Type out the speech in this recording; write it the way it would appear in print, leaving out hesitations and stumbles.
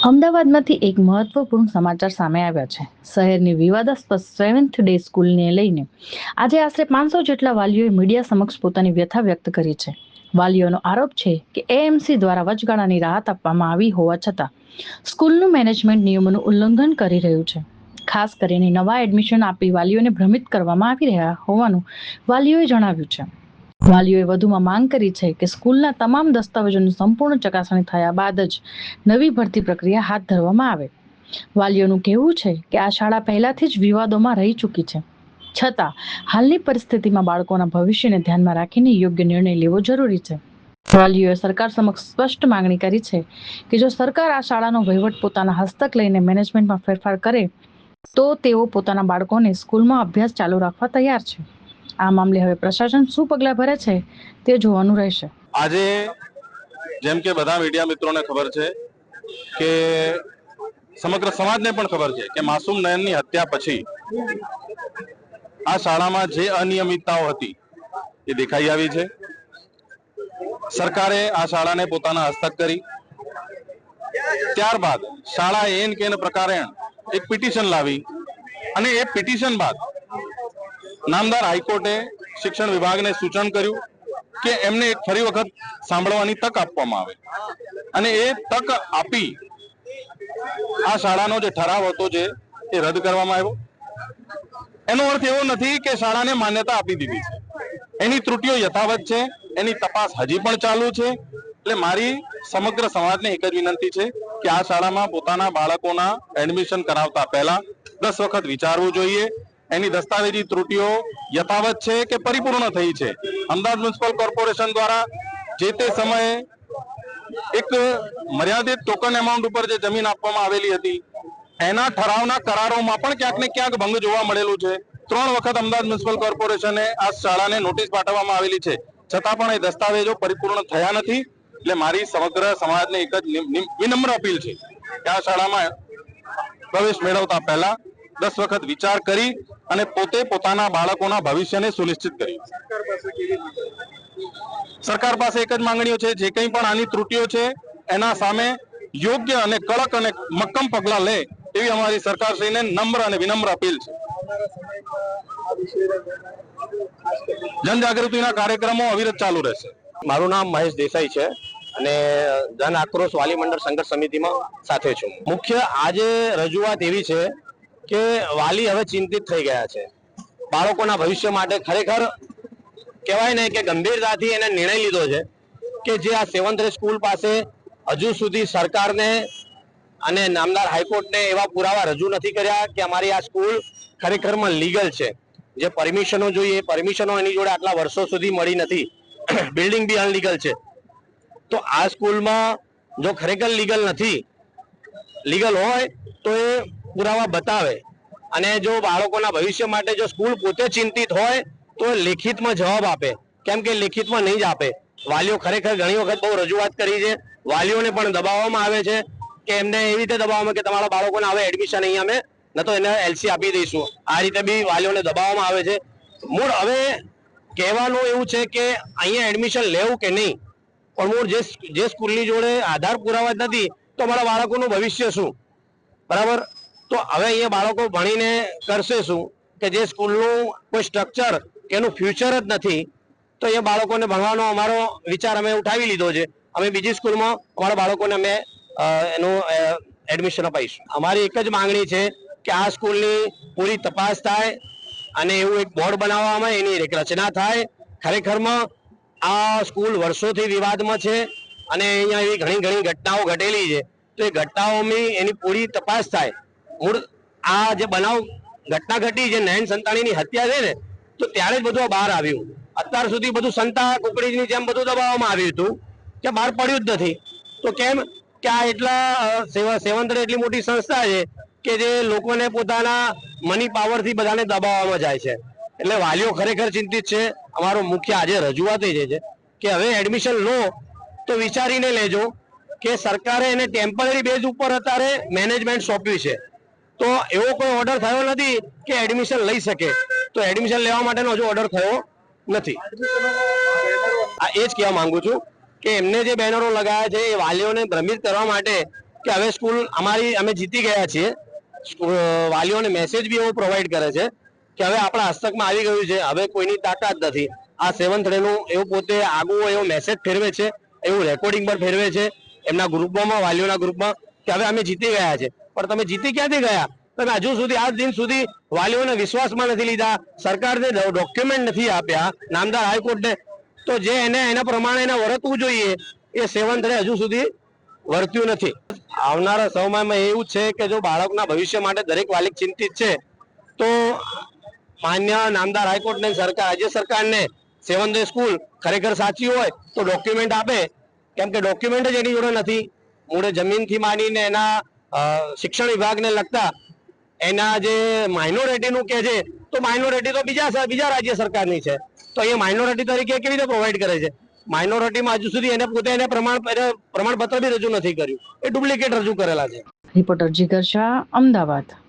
અમદાવાદમાંથી એક મહત્વપૂર્ણ સમાચાર સામે આવ્યા છે. શહેરની વિવાદાસ્પદ સેવન્થ ડે સ્કૂલને લઈને આજે આશરે 500 જેટલા વાલીઓએ મીડિયા સમક્ષ પોતાની વ્યથા વ્યક્ત કરી છે. વાલીઓનો આરોપ છે કે એએમસી દ્વારા વચગાળાની રાહત આપવામાં આવી હોવા છતાં સ્કૂલનું મેનેજમેન્ટ નિયમોનું ઉલ્લંઘન કરી રહ્યું છે. ખાસ કરીને નવા એડમિશન આપી વાલીઓને ભ્રમિત કરવામાં આવી રહ્યા હોવાનું વાલીઓએ જણાવ્યું છે. વાલીઓએ વધુમાં માંગ કરી છે કે સ્કૂલના તમામ દસ્તાવેજોની સંપૂર્ણ ચકાસણી થયા બાદ જ નવી ભરતી પ્રક્રિયા હાથ ધરવામાં આવે. વાલીઓનું કહેવું છે કે આ શાળા પહેલાથી જ વિવાદોમાં રહી ચૂકી છે, છતાં હાલની પરિસ્થિતિમાં બાળકોના ભવિષ્યને ધ્યાનમાં રાખીને યોગ્ય નિર્ણય લેવો જરૂરી છે. વાલીઓએ સરકાર સમક્ષ સ્પષ્ટ માંગણી કરી છે કે જો સરકાર આ શાળાનો વહીવટ પોતાના હસ્તક લઈને મેનેજમેન્ટમાં ફેરફાર કરે તો તેઓ પોતાના બાળકોને સ્કૂલમાં અભ્યાસ ચાલુ રાખવા તૈયાર છે. આ મામલે હવે પ્રશાસન શું પગલાં ભરે છે તે જોવાનું રહેશે. આજે જેમ કે બધા મીડિયા મિત્રોને ખબર છે કે સમગ્ર સમાજને પણ ખબર છે કે માસૂમ નયનની હત્યા પછી આ શાળામાં જે અનિયમિતતાઓ હતી એ દેખાઈ આવી છે. સરકારે આ શાળાને પોતાના હસ્તક કરી, ત્યારબાદ શાળા એન કેન પ્રકારે એક પિટિશન લાવી અને એ પિટિશન બાદ નામદાર હાઈકોર્ટે શિક્ષણ વિભાગને સૂચન કર્યું કે એમને એક ફરી વખત સાંભળવાની તક આપવામાં આવે અને એ તક આપી આ શાળાનો જે ઠરાવ હતો જે એ રદ કરવામાં આવ્યો. એનો અર્થ એવો નથી કે શાળાને માન્યતા આપી દીધી છે. એની ત્રુટીઓ યથાવત છે, એની તપાસ હજી પણ ચાલુ છે. એટલે મારી સમગ્ર સમાજને એક જ વિનંતી છે કે આ શાળામાં પોતાના બાળકોના એડમિશન કરાવતા પહેલા 10 વખત વિચારવું જોઈએ. એની દસ્તાવેજી ત્રુટીઓ યથાવત છે કે પરિપૂર્ણ થઈ છે. અમદાવાદ મ્યુનિસિપલ કોર્પોરેશન દ્વારા જે તે સમયે એક મર્યાદિત ટોકન એમાઉન્ટ ઉપર જે જમીન આપવામાં આવેલી હતી એના ઠરાવના કરારોમાં પણ ક્યાંક ને ક્યાંક ભંગ જોવા મળેલું છે. 3 વખત અમદાવાદ મ્યુનિસિપલ કોર્પોરેશને આ શાળાને નોટિસ પાઠવવામાં આવેલી છે, છતાં પણ એ દસ્તાવેજો પરિપૂર્ણ થયા નથી. એટલે મારી સમગ્ર સમાજને એક જ વિનમ્ર અપીલ છે કે આ શાળામાં પ્રવેશ મેળવતા પહેલા 10 વખત વિચાર કરી અને પોતે પોતાના બાળકોના ભવિષ્યને સુનિશ્ચિત કરી. સરકાર પાસે એક જ માંગણીઓ છે, જે કંઈ પણ આની ત્રુટીઓ છે એના સામે યોગ્ય અને કડક અને મક્કમ પગલાં લે એવી અમારી સરકારશ્રીને નમ્ર અને વિનમ્ર અપીલ છે. જનજાગૃતિના કાર્યક્રમો અવિરત ચાલુ રહેશે. મારું નામ મહેશ દેસાઈ છે અને જન આક્રોશ વાલી મંડળ સંઘર્ષ સમિતિમાં સાથે છું. મુખ્ય આજે રજૂઆત એવી છે કે વાલી હવે ચિંતિત થઈ ગયા છે. બાળકોના ભવિષ્ય માટે ખરેખર કહેવાય ને કે ગંભીરતાથી એને નિર્ણય લીધો છે કે જે આ સેવન્થ સ્કૂલ પાસે હજુ સુધી સરકારને અને નામદાર હાઈકોર્ટને એવા પુરાવા રજૂ નથી કર્યા કે અમારી આ સ્કૂલ ખરેખરમાં લીગલ છે. જે પરમિશનો જોઈએ પરમિશનો એની જોડે આટલા વર્ષો સુધી મળી નથી. બિલ્ડિંગ બી અનલીગલ છે. તો આ સ્કૂલમાં જો ખરેખર લીગલ નથી, લીગલ હોય તો એ પુરાવા બતાવે અને જો બાળકોના ભવિષ્ય માટે જો સ્કૂલ પોતે ચિંતિત હોય તો લેખિતમાં જવાબ આપે. કેમ કે લેખિતમાં નહીં જ આપે. વાલીઓ ખરેખર ઘણી વખત બહુ રજૂઆત કરી છે. વાલીઓને પણ દબાવવામાં આવે છે કે એમને એવી રીતે દબાવવામાં કે તમારા બાળકોને હવે એડમિશન અહીં અમે ન તો એને એલસી આપી દઈશું. આ રીતે બી વાલીઓને દબાવવામાં આવે છે. મૂળ હવે કહેવાનું એવું છે કે અહીંયા એડમિશન લેવું કે નહીં, પણ મૂળ જે સ્કૂલની જોડે આધાર પુરાવા જ નથી તો અમારા બાળકોનું ભવિષ્ય શું? બરાબર. તો હવે અહીંયા બાળકો ભણીને કરશે શું કે જે સ્કૂલનું કોઈ સ્ટ્રક્ચર કે એનું ફ્યુચર જ નથી. તો એ બાળકોને ભણવાનો અમારો વિચાર અમે ઉઠાવી લીધો છે. અમે બીજી સ્કૂલમાં અમારા બાળકોને અમે એનું એડમિશન અપાઈશું. અમારી એક જ માંગણી છે કે આ સ્કૂલની પૂરી તપાસ થાય અને એવું એક બોર્ડ બનાવવામાં એની એક રચના થાય. ખરેખરમાં આ સ્કૂલ વર્ષોથી વિવાદમાં છે અને અહીંયા એવી ઘણી ઘટનાઓ ઘટેલી છે. તો એ ઘટનાઓની એની પૂરી તપાસ થાય. મૂળ આ જે બનાવ ઘટના ઘટી જે નયન સંતાણીની હત્યા છે ને, તો ત્યારે જ બધું બહાર આવ્યું. અત્યાર સુધી બધું સંતા કુકડીની જેમ બધું દબાવવામાં આવ્યું હતું કે બહાર પડ્યું જ નથી. તો કેમ કે આ એટલા સેવન્થ એટલી મોટી સંસ્થા છે કે જે લોકોને પોતાના મની પાવરથી બધાને દબાવવામાં જાય છે. એટલે વાલીઓ ખરેખર ચિંતિત છે. અમારો મુખ્ય આજે રજૂઆત એ છે કે હવે એડમિશન લો તો વિચારીને લેજો કે સરકારે એને ટેમ્પરરી બેઝ ઉપર અત્યારે મેનેજમેન્ટ સોંપ્યું છે. તો એવો કોઈ ઓર્ડર થયો નથી કે એડમિશન લઈ શકે. તો એડમિશન લેવા માટેનો હજુ ઓર્ડર થયો નથી. આ એ જ કહેવા માંગુ છું કે એમને જે બેનરો લગાવ્યા છે એ વાલીઓને ભ્રમિત કરવા માટે કે હવે સ્કૂલ અમે જીતી ગયા છીએ. વાલીઓને મેસેજ બી એવો પ્રોવાઈડ કરે છે કે હવે આપણા હસ્તકમાં આવી ગયું છે, હવે કોઈની તાકાત નથી. આ 7th ડે નું એવું પોતે આગવું એવો મેસેજ ફેરવે છે, એવું રેકોર્ડિંગ પર ફેરવે છે એમના ગ્રુપમાં, વાલીઓના ગ્રુપમાં, કે હવે અમે જીતી ગયા છે. પણ તમે જીતી ક્યાંથી ગયા? તમે હજુ સુધી આજ દિન સુધી વાલીઓને વિશ્વાસમાં નથી લીધા, સરકારને ડોક્યુમેન્ટ નથી આપ્યા નામદાર હાઈકોર્ટને. તો જે એના પ્રમાણે એને વર્તવું જોઈએ એ 7th ડે હજુ સુધી વર્ત્યું નથી. આવનારા સમયમાં એવું છે કે જો બાળકના ભવિષ્ય માટે દરેક વાલી ચિંતિત છે, તો માન્ય નામદાર હાઈકોર્ટને સરકાર, રાજ્ય સરકારને 7th ડે સ્કૂલ ખરેખર સાચી હોય તો ડોક્યુમેન્ટ આપે, કેમ કે ડોક્યુમેન્ટ જ એની જોડે નથી. મૂળે જમીનથી માંડીને એના શિક્ષણ વિભાગને લગતા એના જે માઇનોરિટીનું કે છે, તો માઇનોરિટી તો બીજા રાજ્ય સરકારની છે, તો એ માઇનોરિટી તરીકે કેવી રીતે પ્રોવાઈડ કરે છે? માઇનોરિટીમાં હજુ સુધી એને પોતે પ્રમાણપત્ર બી રજૂ નથી કર્યું, એ ડુપ્લિકેટ રજૂ કરેલા છે. રિપોર્ટર જીગર શાહ, અમદાવાદ.